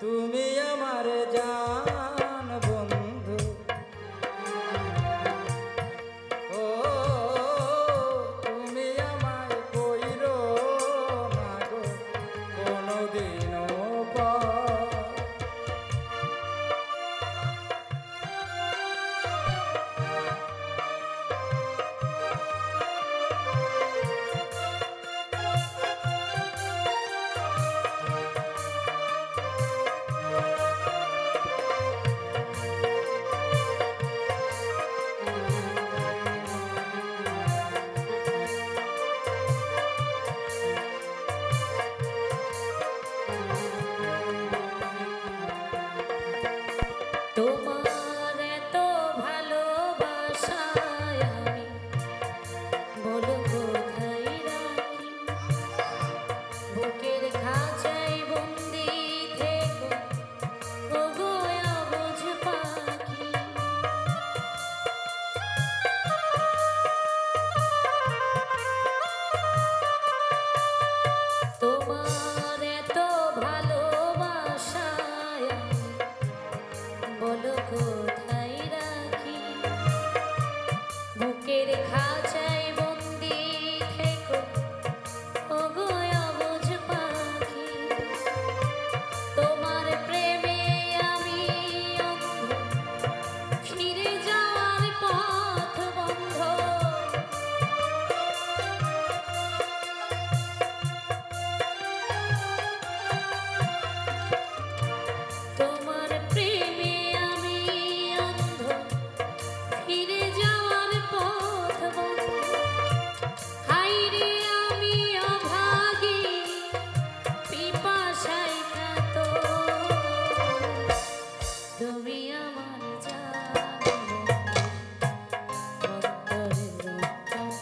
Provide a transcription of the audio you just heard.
তুমি আমার জান বন্ধু। ও তুমি আমায় কইরো না গো কোনদিনও পর। তোমার এত ভালোবাসায় আমি বলো কোথায় রাখি, বুকের খাঁচায় বন্দি থেকো ওগো অবুঝ পাখি। তোমার এত ভালোবাসায় বলো কোথায় রাখি, বুকের খাঁচায় বন্দি থেকো ওগো অবুঝ পাখি। তোমার প্রেমে আমি অন্ধ, ফিরে যাওয়ার পথ বন্ধ। তোমার প্রেমে আমি অন্ধ, ফিরে যাওয়ার পথ বন্ধ। হায়রে আমি অভাগী, পিপাসায় কাতর। তুমি আমার জান অন্তরের অন্তর।